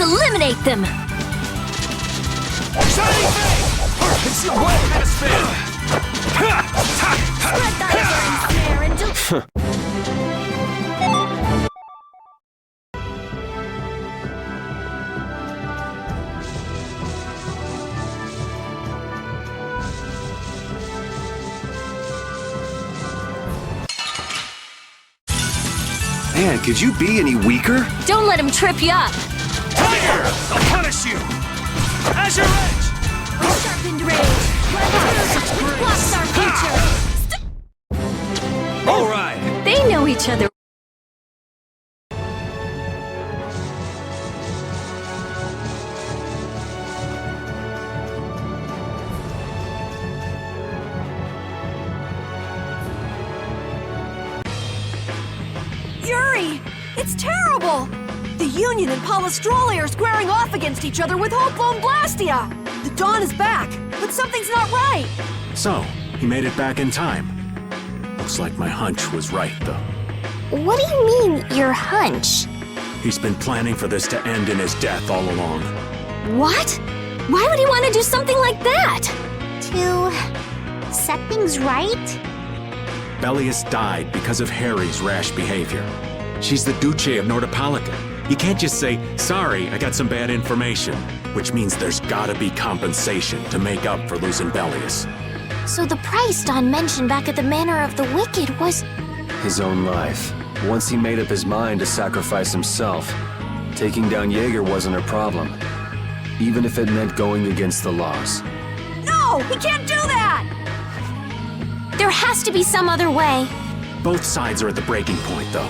Let's eliminate them! Shining Face! It's your way! Had a spin! Spread the snare and Man, could you be any weaker? Don't let him trip you up! Tiger! I'll punish you! Azure Edge! Sharpened rage! It blocks our future! All right! They know each other. Yuri! It's terrible! The Union and Polystroli are squaring off against each other with Hopeloam Blastia! The Dawn is back, but something's not right! So, he made it back in time. Looks like my hunch was right, though. What do you mean, your hunch? He's been planning for this to end in his death all along. What? Why would he want to do something like that? To set things right? Bellius died because of Harry's rash behavior. She's the Duce of Nordopolica. You can't just say, sorry, I got some bad information. Which means there's gotta be compensation to make up for losing Bellius. So the price Don mentioned back at the Manor of the Wicked was... His own life. Once he made up his mind to sacrifice himself, taking down Jaeger wasn't a problem. Even if it meant going against the laws. No! He can't do that! There has to be some other way. Both sides are at the breaking point, though.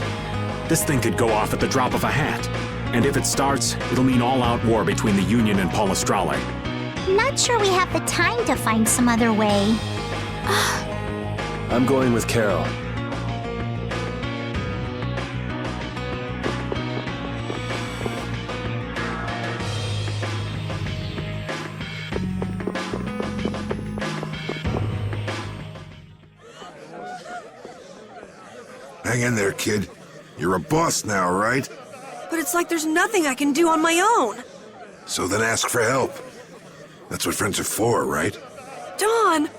This thing could go off at the drop of a hat. And if it starts, it'll mean all-out war between the Union and Polystroli. Not sure we have the time to find some other way. I'm going with Carol. Hang in there, kid. You're a boss now, right? But it's like there's nothing I can do on my own. So then ask for help. That's what friends are for, right? Don!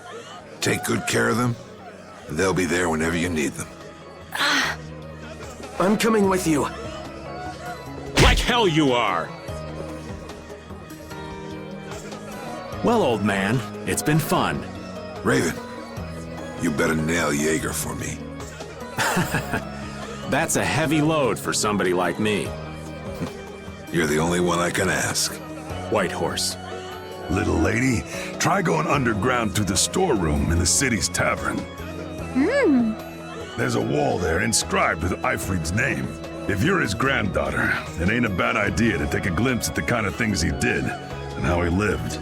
Take good care of them, and they'll be there whenever you need them. I'm coming with you. Like hell you are! Well, old man, it's been fun. Raven, you better nail Jaeger for me. That's a heavy load for somebody like me. You're the only one I can ask. White Horse. Little lady, try going underground to the storeroom in the city's tavern. There's a wall there inscribed with Eifried's name. If you're his granddaughter, it ain't a bad idea to take a glimpse at the kind of things he did and how he lived.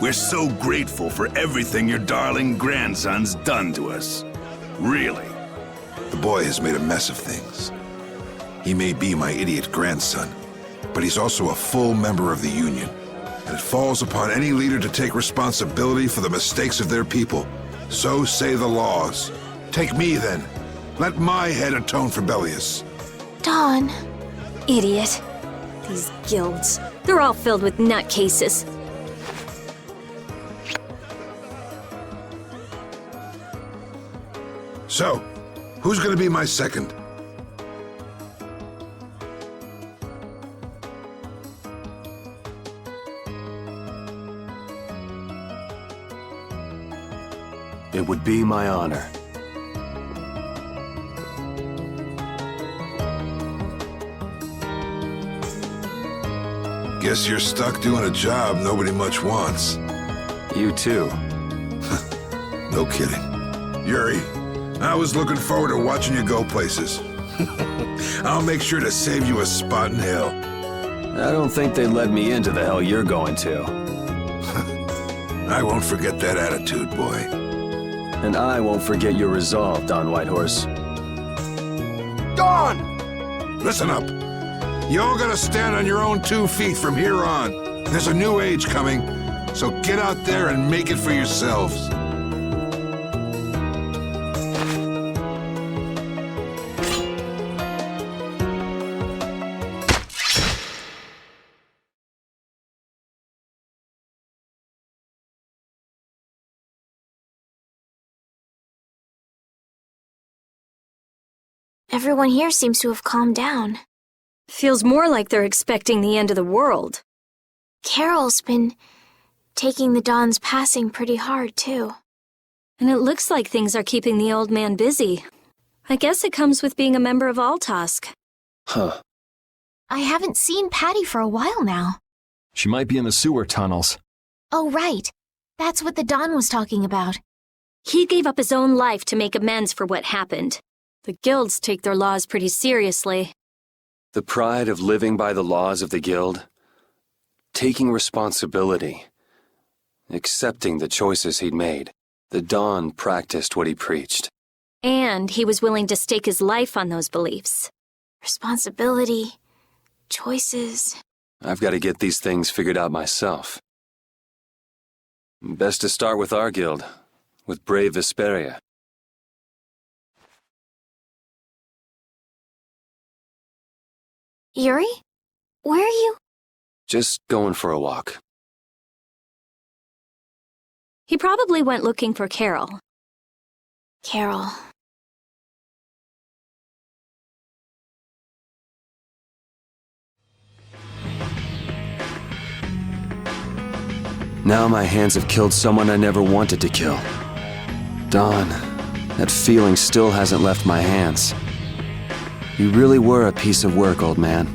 We're so grateful for everything your darling grandson's done to us. Really. The boy has made a mess of things. He may be my idiot grandson, but he's also a full member of the Union. And it falls upon any leader to take responsibility for the mistakes of their people. So say the laws. Take me, then. Let my head atone for Bellius. Don. Idiot. These guilds, they're all filled with nutcases. So, who's gonna be my second? It would be my honor. Guess you're stuck doing a job nobody much wants. You too. No kidding. Yuri, I was looking forward to watching you go places. I'll make sure to save you a spot in hell. I don't think they'd let me into the hell you're going to. I won't forget that attitude, boy. And I won't forget your resolve, Don Whitehorse. Dawn! Listen up. You all gotta stand on your own 2 feet from here on. There's a new age coming, so get out there and make it for yourselves. Everyone here seems to have calmed down. Feels more like they're expecting the end of the world. Carol's been taking the Dawn's passing pretty hard, too. And it looks like things are keeping the old man busy. I guess it comes with being a member of Altosk. Huh. I haven't seen Patty for a while now. She might be in the sewer tunnels. Oh, right. That's what the Dawn was talking about. He gave up his own life to make amends for what happened. The guilds take their laws pretty seriously. The pride of living by the laws of the guild. Taking responsibility. Accepting the choices he'd made. The Dawn practiced what he preached. And he was willing to stake his life on those beliefs. Responsibility, choices. I've got to get these things figured out myself. Best to start with our guild, with brave Vesperia. Yuri? Where are you? Just going for a walk. He probably went looking for Carol. Carol. Now my hands have killed someone I never wanted to kill. Dawn, that feeling still hasn't left my hands. You really were a piece of work, old man.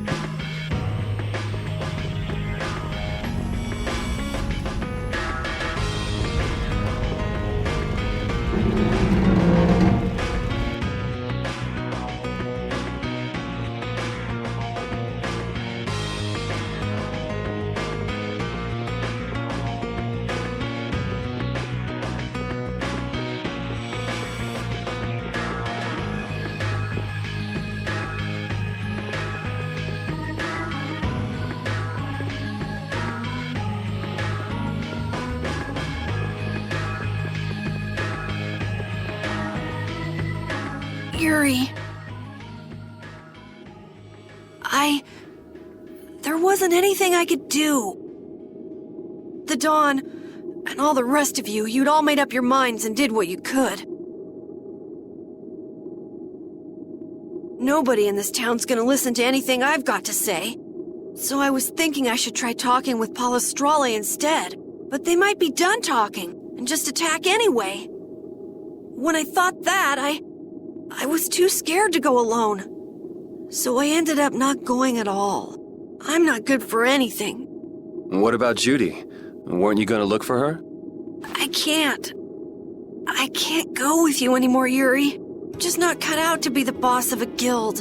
Yuri. There wasn't anything I could do. The Dawn, and all the rest of you'd all made up your minds and did what you could. Nobody in this town's gonna listen to anything I've got to say. So I was thinking I should try talking with Palestrale instead. But they might be done talking, and just attack anyway. When I thought that, I was too scared to go alone. So I ended up not going at all. I'm not good for anything. What about Judy? Weren't you going to look for her? I can't go with you anymore, Yuri. I'm just not cut out to be the boss of a guild.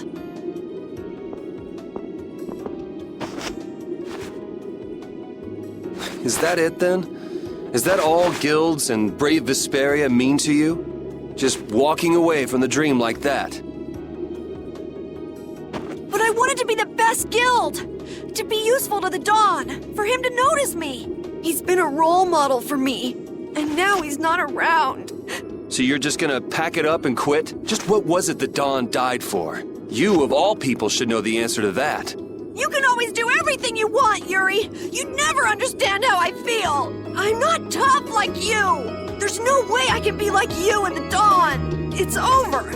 Is that it then? Is that all guilds and brave Vesperia mean to you? Just walking away from the dream like that? But I wanted to be the best guild! To be useful to the Dawn, for him to notice me. He's been a role model for me, and now he's not around. So you're just gonna pack it up and quit? Just what was it the Dawn died for? You, of all people, should know the answer to that. You can always do everything you want, Yuri! You never understand how I feel! I'm not tough like you! There's no way I can be like you and the Dawn! It's over!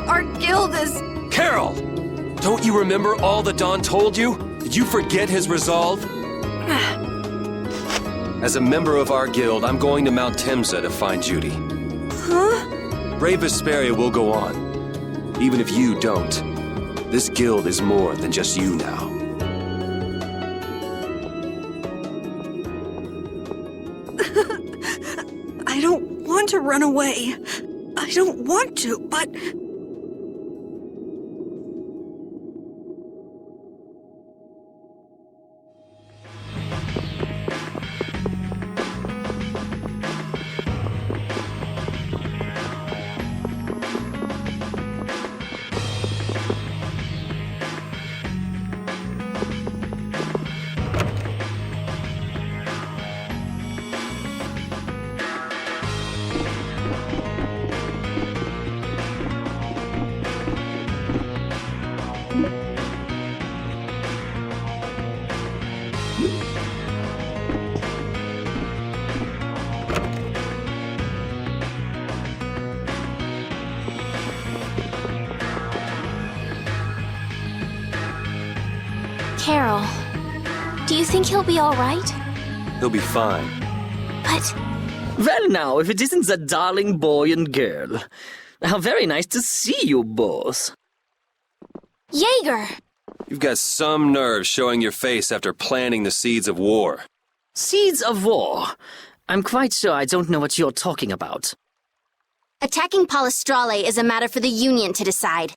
Our guild is... Carol! Don't you remember all the Dawn told you? Did you forget his resolve? As a member of our guild, I'm going to Mount Temsa to find Judy. Huh? Brave Vesperia will go on. Even if you don't. This guild is more than just you now. I don't want to run away. I don't want to, but... Carol. Do you think he'll be all right? He'll be fine. But Well now, if it isn't that darling boy and girl. How very nice to see you both. Jaeger! You've got some nerve showing your face after planting the seeds of war. Seeds of war. I'm quite sure I don't know what you're talking about. Attacking Palestrale is a matter for the Union to decide.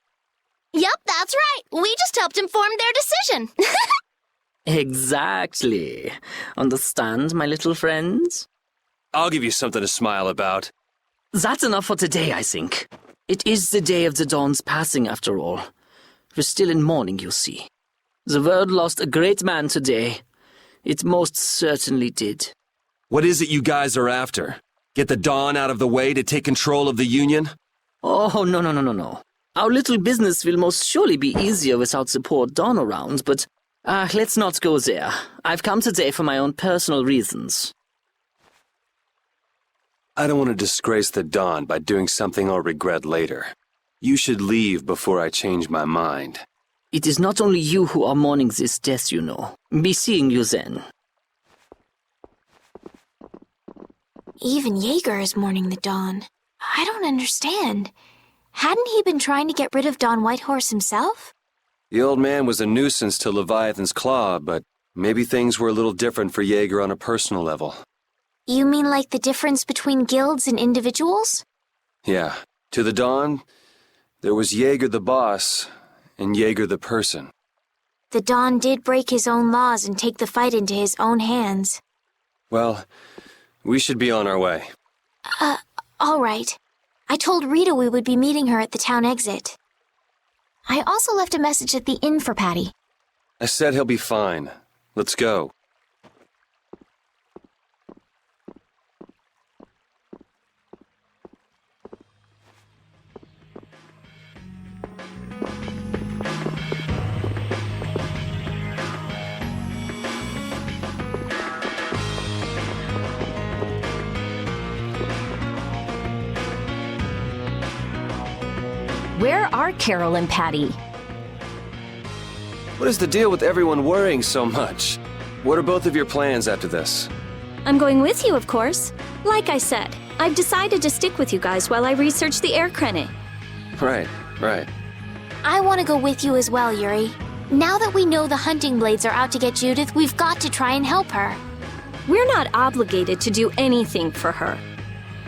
Yup, that's right. We just helped inform their decision. Exactly. Understand, my little friends? I'll give you something to smile about. That's enough for today, I think. It is the day of the Dawn's passing, after all. We're still in mourning, you see. The world lost a great man today. It most certainly did. What is it you guys are after? Get the Dawn out of the way to take control of the Union? Oh, no. Our little business will most surely be easier without support Dawn around, but let's not go there. I've come today for my own personal reasons. I don't want to disgrace the Dawn by doing something I'll regret later. You should leave before I change my mind. It is not only you who are mourning this death, you know. Be seeing you then. even Jaeger is mourning the Dawn. I don't understand. Hadn't he been trying to get rid of Don Whitehorse himself? The old man was a nuisance to Leviathan's Claw, but maybe things were a little different for Jaeger on a personal level. You mean like the difference between guilds and individuals? Yeah. To the Dawn, there was Jaeger the boss, and Jaeger the person. The Dawn did break his own laws and take the fight into his own hands. Well, we should be on our way. All right. I told Rita we would be meeting her at the town exit. I also left a message at the inn for Patty. I said he'll be fine. Let's go. Where are Carol and Patty? What is the deal with everyone worrying so much? What are both of your plans after this? I'm going with you, of course. Like I said, I've decided to stick with you guys while I research the air crennet. Right. I want to go with you as well, Yuri. Now that we know the hunting blades are out to get Judith, we've got to try and help her. We're not obligated to do anything for her.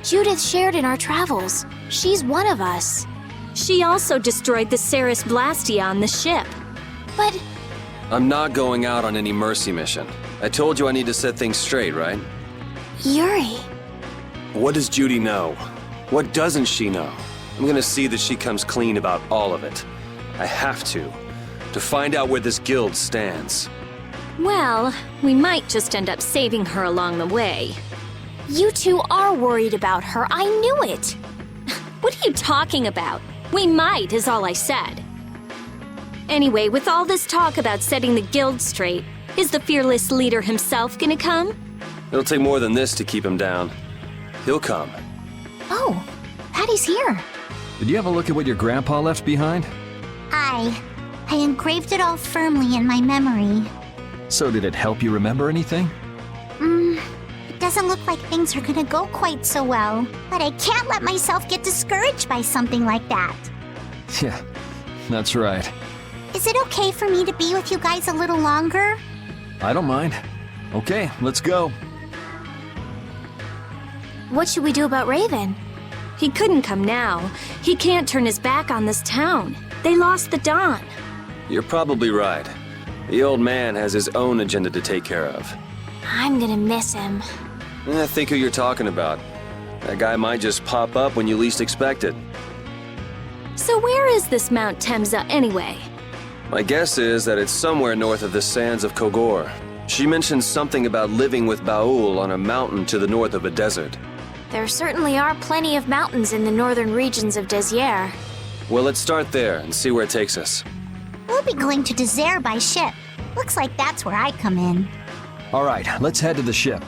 Judith shared in our travels. She's one of us. She also destroyed the Ceres Blastia on the ship. But I'm not going out on any mercy mission. I told you I need to set things straight, right? Yuri... What does Judy know? What doesn't she know? I'm gonna see that she comes clean about all of it. I have to find out where this guild stands. Well, we might just end up saving her along the way. You two are worried about her. I knew it. What are you talking about? We might, is all I said. Anyway, with all this talk about setting the guild straight, is the fearless leader himself gonna come? It'll take more than this to keep him down. He'll come. Oh, Patty's here. Did you have a look at what your grandpa left behind? I engraved it all firmly in my memory. So did it help you remember anything? It doesn't look like things are gonna go quite so well. But I can't let myself get discouraged by something like that. Yeah, that's right. Is it okay for me to be with you guys a little longer? I don't mind. Okay, let's go. What should we do about Raven? He couldn't come now. He can't turn his back on this town. They lost the Dawn. You're probably right. The old man has his own agenda to take care of. I'm gonna miss him. Think who you're talking about. That guy might just pop up when you least expect it. So where is this Mount Temza anyway? My guess is that it's somewhere north of the sands of Kogor. She mentioned something about living with Baul on a mountain to the north of a desert. There certainly are plenty of mountains in the northern regions of Desier. Well, let's start there and see where it takes us. We'll be going to Desert by ship. Looks like that's where I come in. All right, let's head to the ship.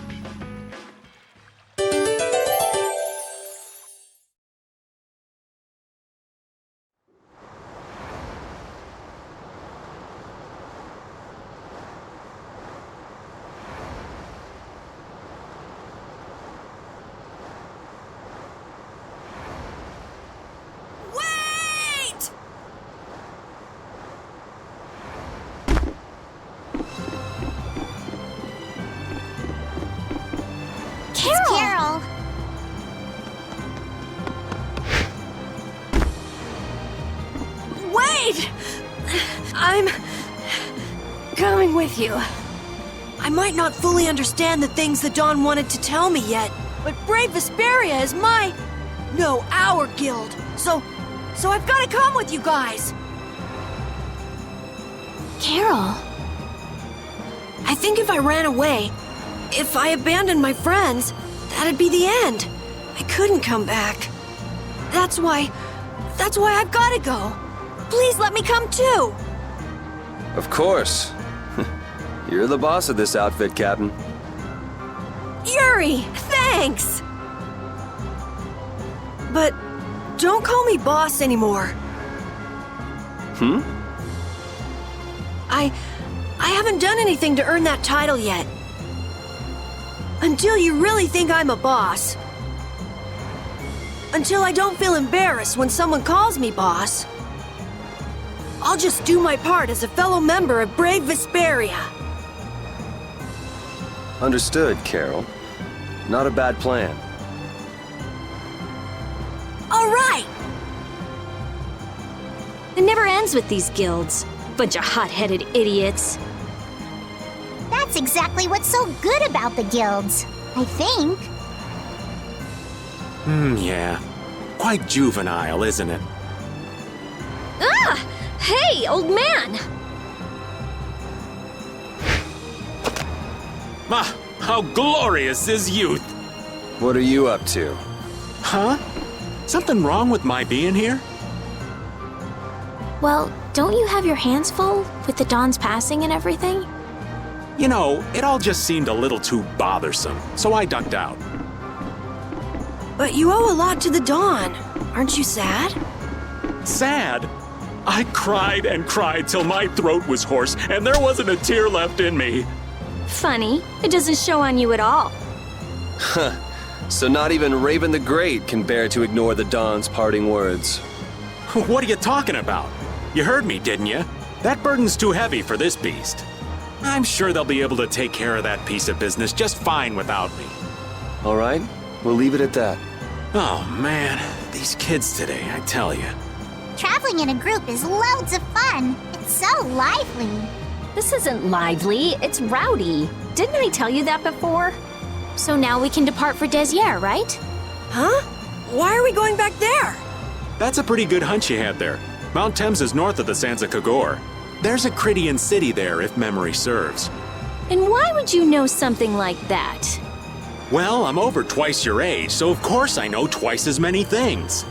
Wait! I'm coming with you. I might not fully understand the things the Dawn wanted to tell me yet, but Brave Vesperia is our guild. So I've got to come with you guys. Carol. I think if I ran away, if I abandoned my friends, that'd be the end. I couldn't come back. That's why I've got to go. Please let me come too. Of course. You're the boss of this outfit, Captain. Yuri, thanks! But don't call me boss anymore. I haven't done anything to earn that title yet. Until you really think I'm a boss. Until I don't feel embarrassed when someone calls me boss. I'll just do my part as a fellow member of Brave Vesperia. Understood, Carol. Not a bad plan. All right! It never ends with these guilds. Bunch of hot-headed idiots. That's exactly what's so good about the guilds, I think. Yeah. Quite juvenile, isn't it? Ah! Hey, old man! Ah, how glorious is youth! What are you up to? Huh? Something wrong with my being here? Well, don't you have your hands full with the Dawn's passing and everything? You know, it all just seemed a little too bothersome, so I ducked out. But you owe a lot to the Dawn. Aren't you sad? Sad? I cried and cried till my throat was hoarse, and there wasn't a tear left in me. Funny, it doesn't show on you at all. Huh. So not even Raven the Great can bear to ignore the Dawn's parting words. What are you talking about? You heard me, didn't you? That burden's too heavy for this beast. I'm sure they'll be able to take care of that piece of business just fine without me. All right, we'll leave it at that. Oh, man. These kids today, I tell you. Traveling in a group is loads of fun. It's so lively. This isn't lively, it's rowdy. Didn't I tell you that before? So now we can depart for Desier, right? Huh? Why are we going back there? That's a pretty good hunch you had there. Mount Thames is north of the Sansa Kagor. There's a Krydian city there, if memory serves. And why would you know something like that? Well, I'm over twice your age, so of course I know twice as many things.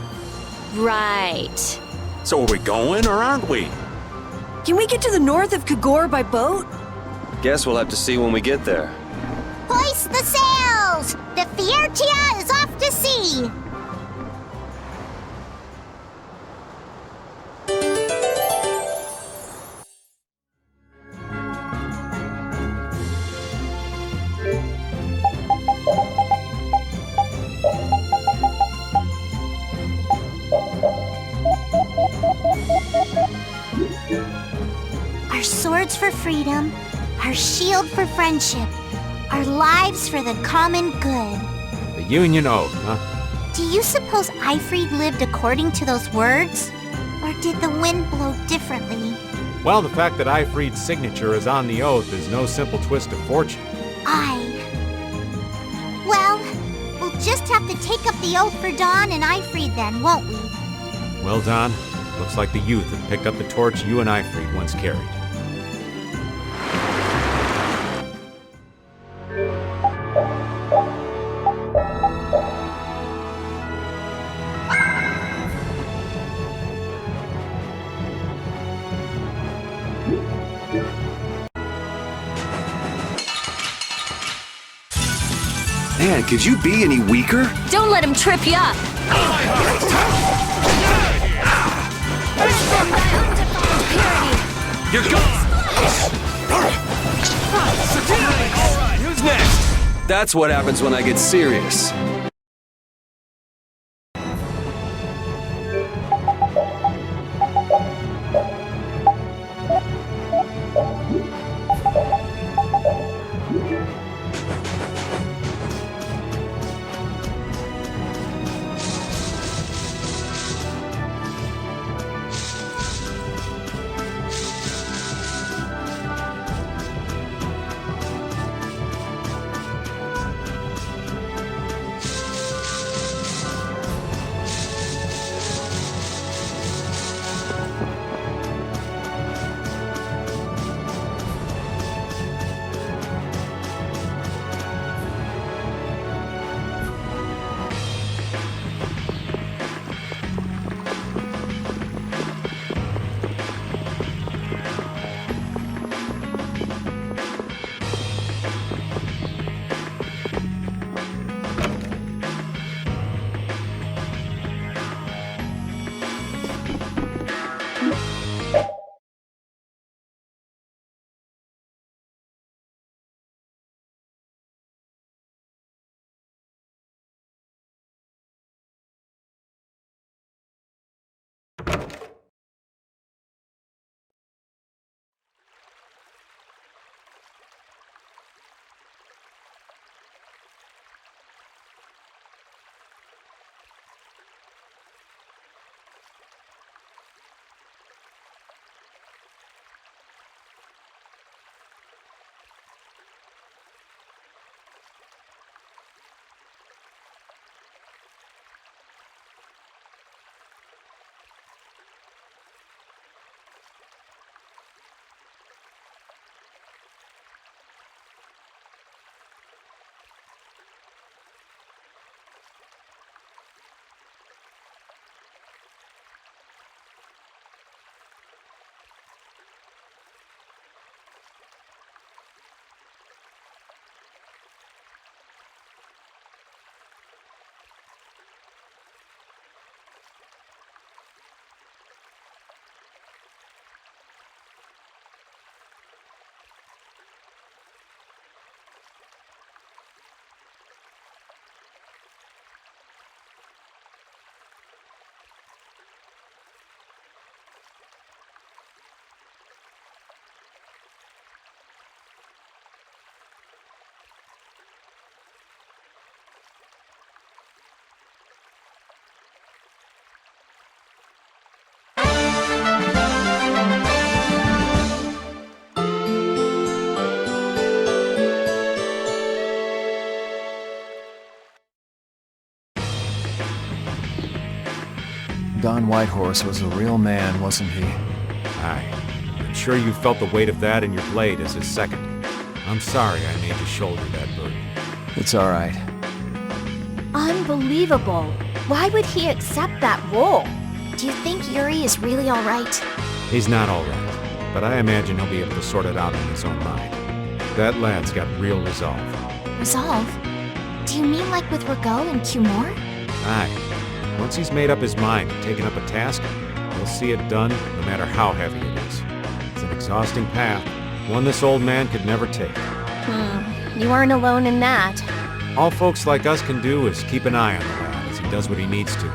Right. So are we going, or aren't we? Can we get to the north of Kagor by boat? Guess we'll have to see when we get there. Hoist the sails! The Fiertia is off to sea! Our swords for freedom, our shield for friendship, our lives for the common good. The Union Oath, huh? Do you suppose Ifrid lived according to those words? Or did the wind blow differently? Well, the fact that Ifrid's signature is on the oath is no simple twist of fortune. Well, we'll just have to take up the oath for Dawn and Ifrid then, won't we? Well, Don, looks like the youth have picked up the torch you and Ifrid once carried. Man, could you be any weaker? Don't let him trip you up! You're gone! Alright, who's next? That's what happens when I get serious. Don Whitehorse was a real man, wasn't he? Aye. I'm sure you felt the weight of that in your blade as his second. I'm sorry I made you shoulder that burden. It's all right. Unbelievable. Why would he accept that role? Do you think Yuri is really alright? He's not all right, but I imagine he'll be able to sort it out in his own mind. That lad's got real resolve. Resolve? Do you mean like with Rago and Cumore? Aye. Once he's made up his mind and taken up a task, he'll see it done no matter how heavy it is. It's an exhausting path, one this old man could never take. You aren't alone in that. All folks like us can do is keep an eye on the lad as he does what he needs to.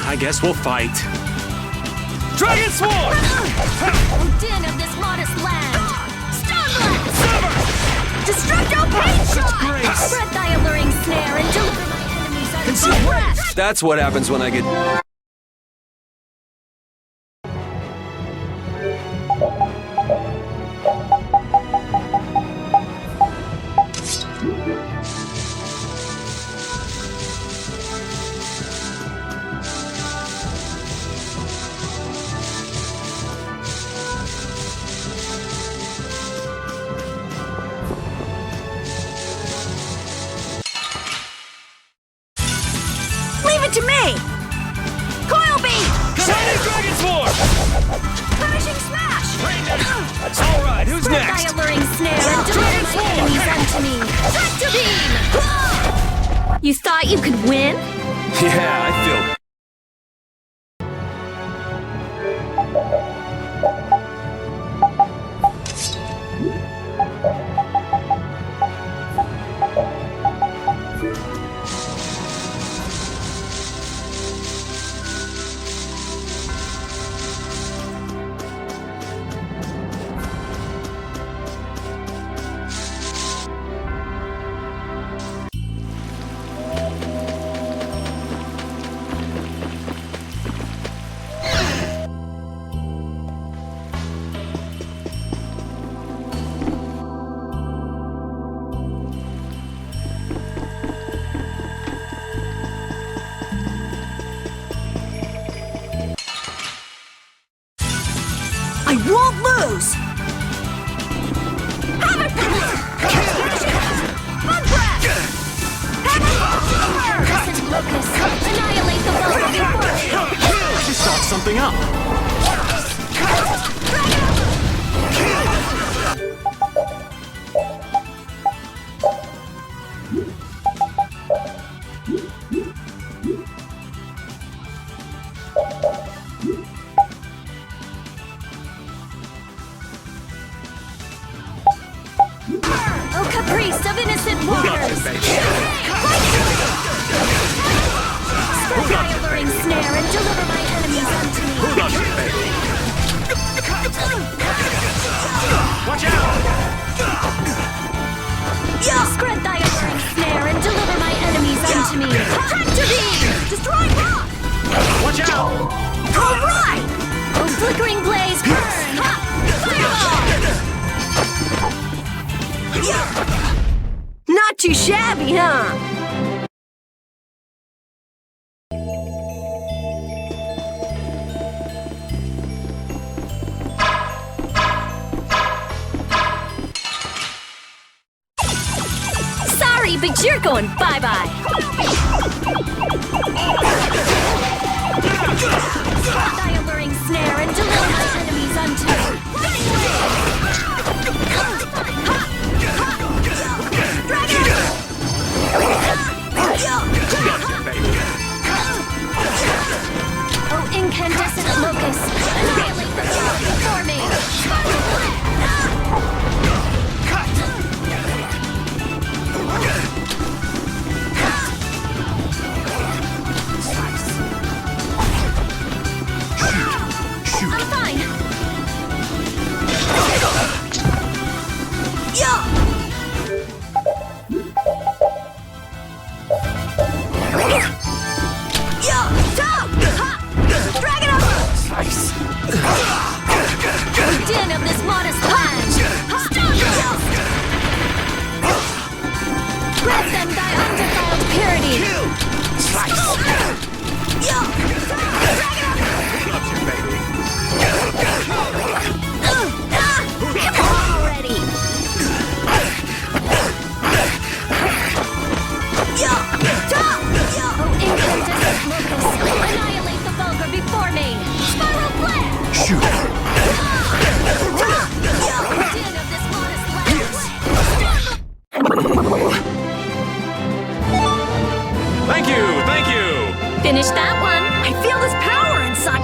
I guess we'll fight. Dragon Sword! O din of this modest land! Stoneless! Sever! Destructo Pain Shot! Spread thy alluring snare and deliver my enemies unto breath! That's what happens when I get... Leave it to me! Coil Beam! Shining Dragon Sword! Finishing Smash! Alright, who's Spread next? thy alluring snare and deliver my enemies unto me! Tractor Beam! You thought you could win? Yeah, I feel... I won't lose! Havoc! Bug Breath! Crescent Locust! Annihilate the Vulva before me! Just thought something up. O caprice of innocent waters! Spread thy alluring snare and deliver my enemies unto me! Watch out! Spread thy alluring snare and deliver my enemies unto me! Tractor Beam! Destroy rock! Watch out! Alright! O flickering blaze, burn! Fireball! Not too shabby, huh? Sorry, but you're going bye-bye! Thy alluring snare and deliver my enemies unto me! Oh, incandescent locust! Annihilate the world before me! I'm fine! Din of this modest land! Grant them thy undefiled purity! Come on already! Oh, incandescent locust! Annihilate the vulgar before me! Spiral flare! Shoot! Din of this modest land! Thank you! Finish that one! I feel this power inside!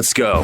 Let's go.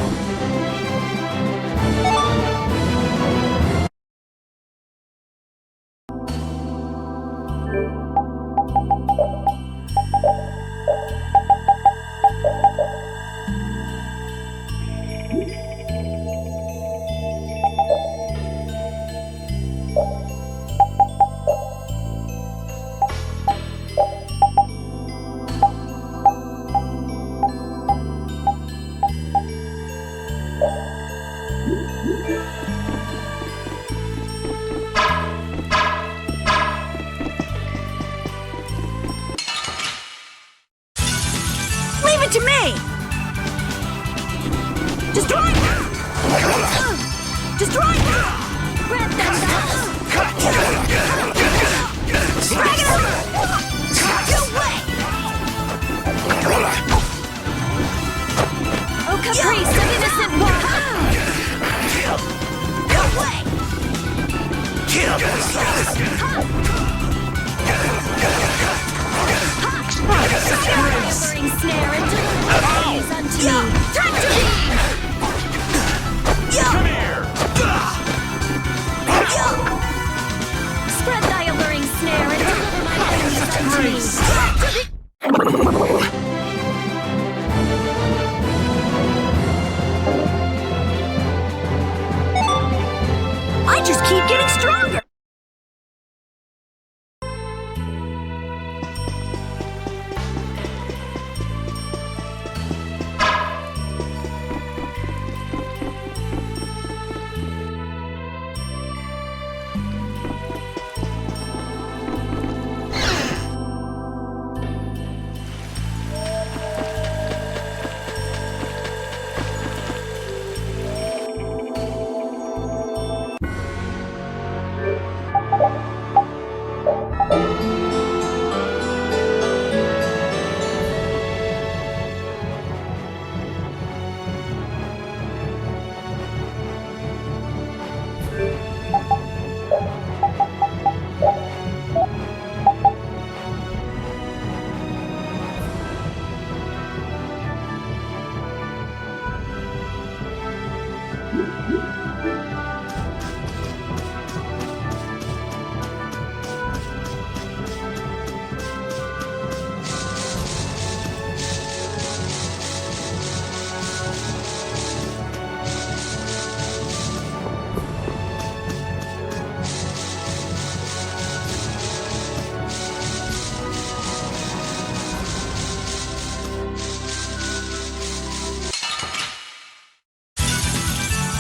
Leave it to me! Destroy! Destroy! Grab them, guys! Drag it over! No way! Oh, caprice of innocent one! No way! Alluring snare and deliver unto me! Tragedy! Come here! Spread thy alluring snare and deliver my enemies unto me! I just keep getting stronger!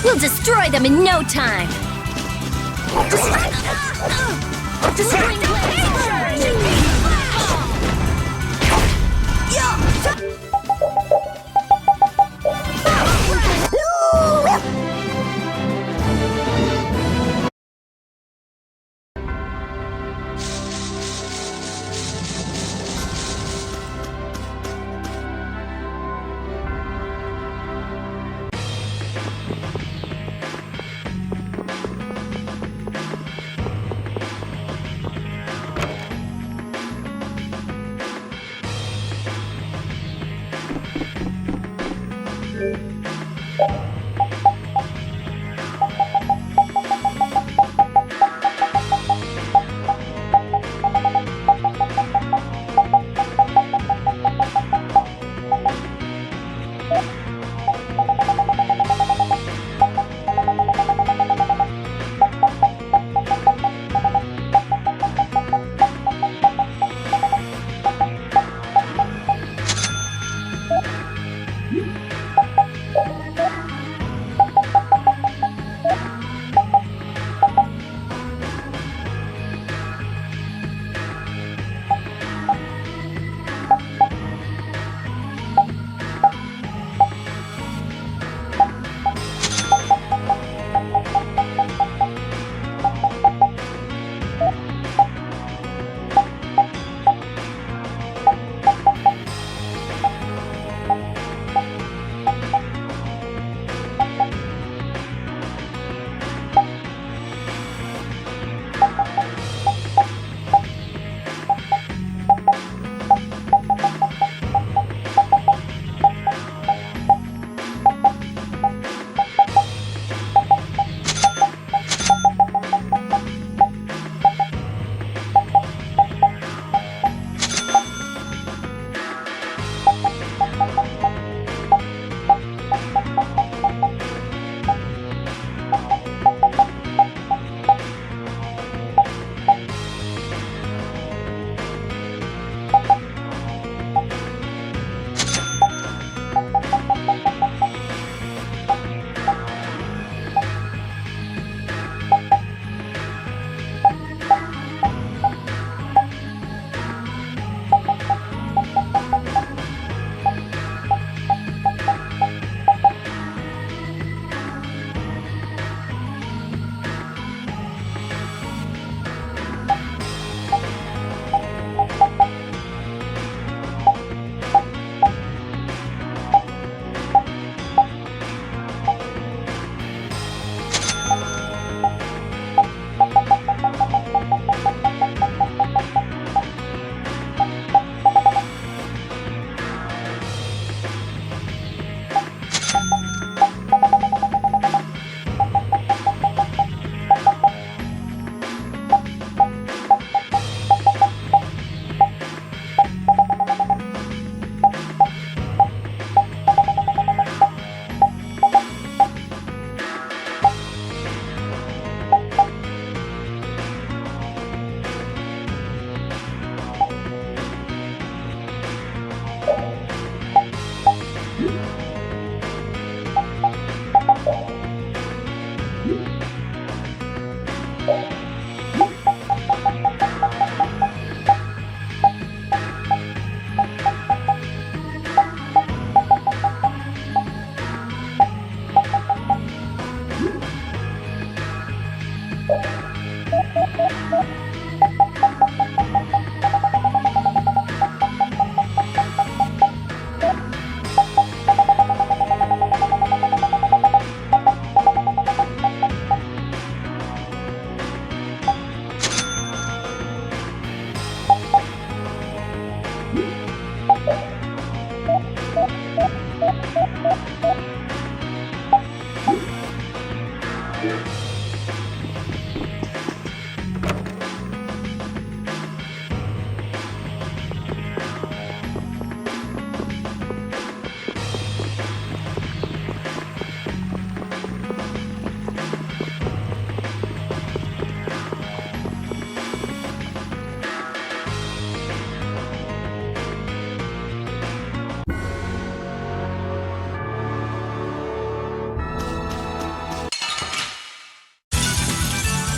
We'll destroy them in no time! Destroying blades!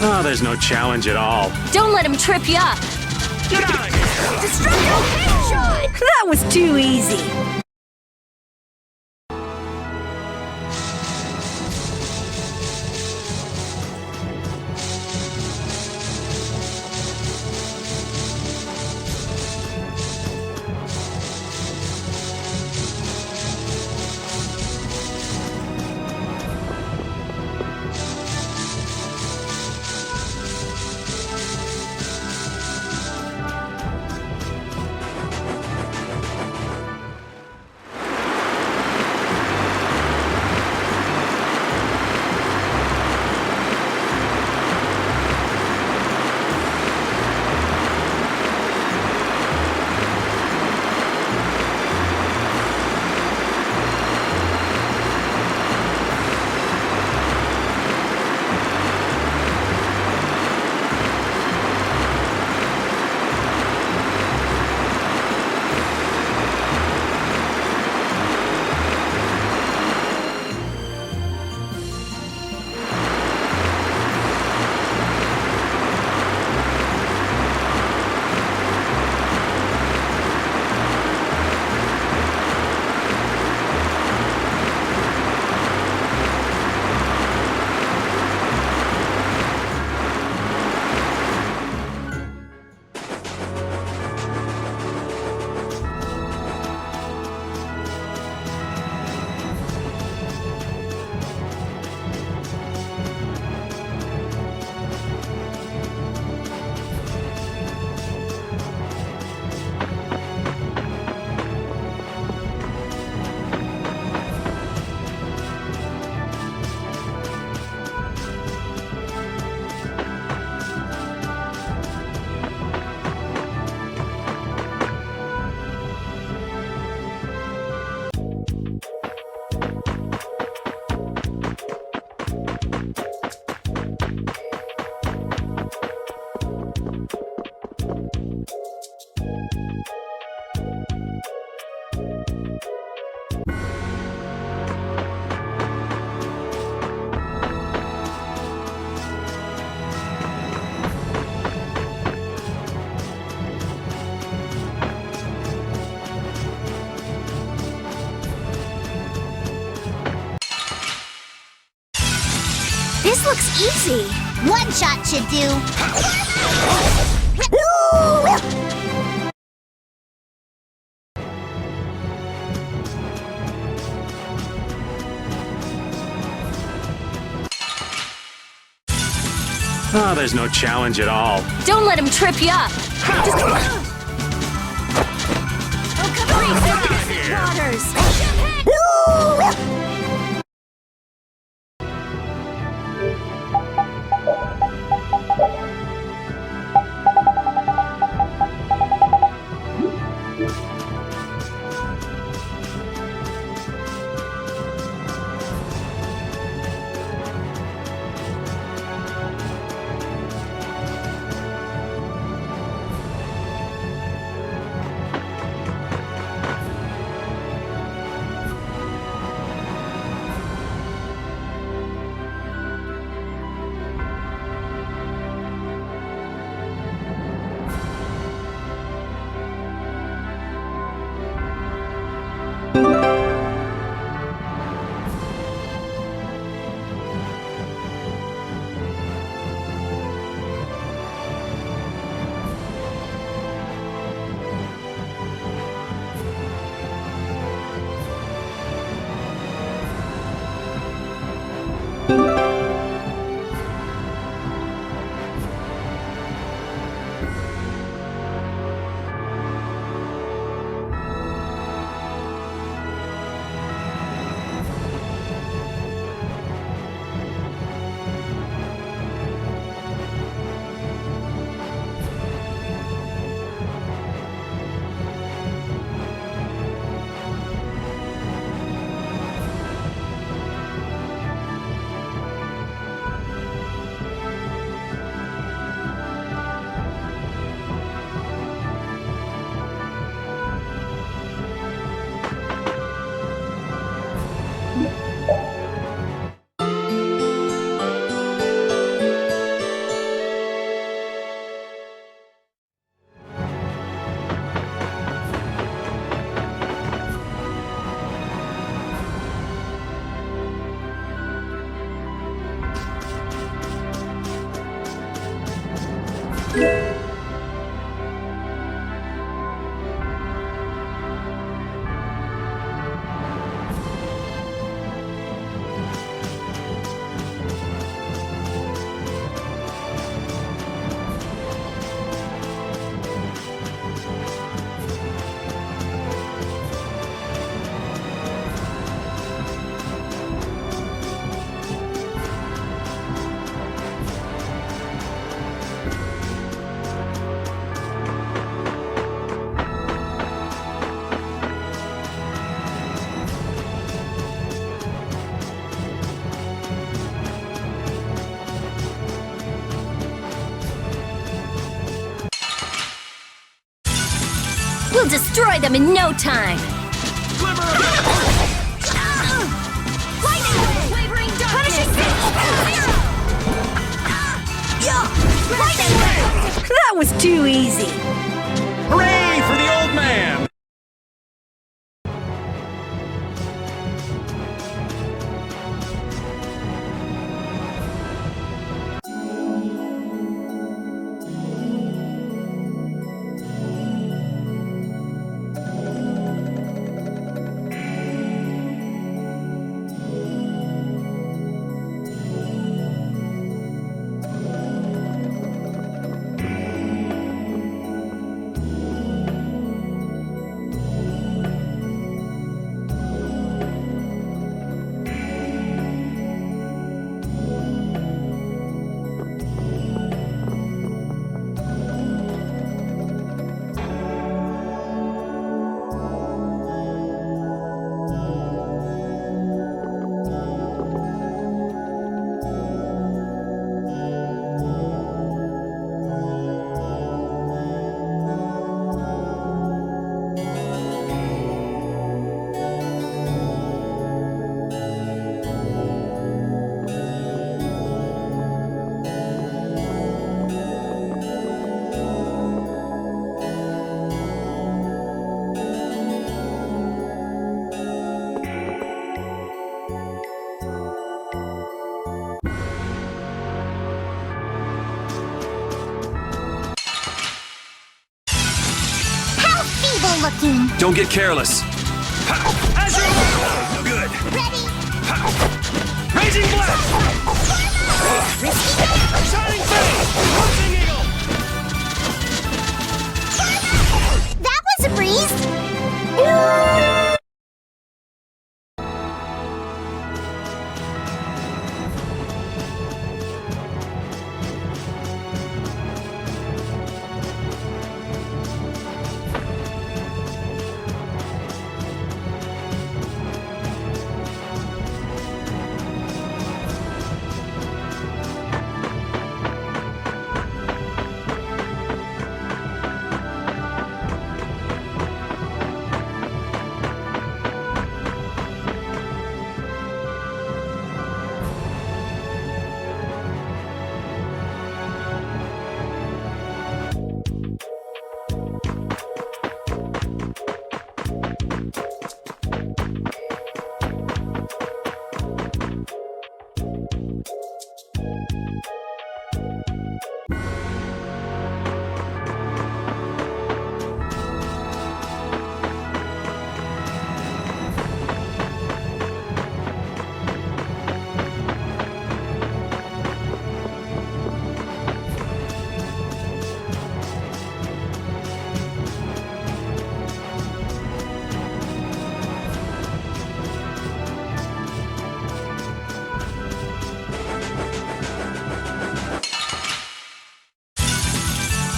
Oh, there's no challenge at all. Don't let him trip you up. Get out of here! Destructo headshot! That was too easy. This looks easy. One shot should do. Oh, there's no challenge at all. Don't let him trip you up. We'll destroy them in no time. Wavering darkness. That was too easy. Hooray for the old man! Looking. Don't get careless. As you no good. Ready? Raging blast. Shining face. Closing eagle. That was a breeze.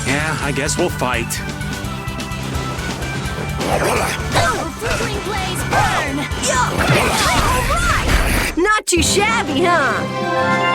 Yeah, I guess we'll fight. Flickering blaze burn. Not too shabby, huh?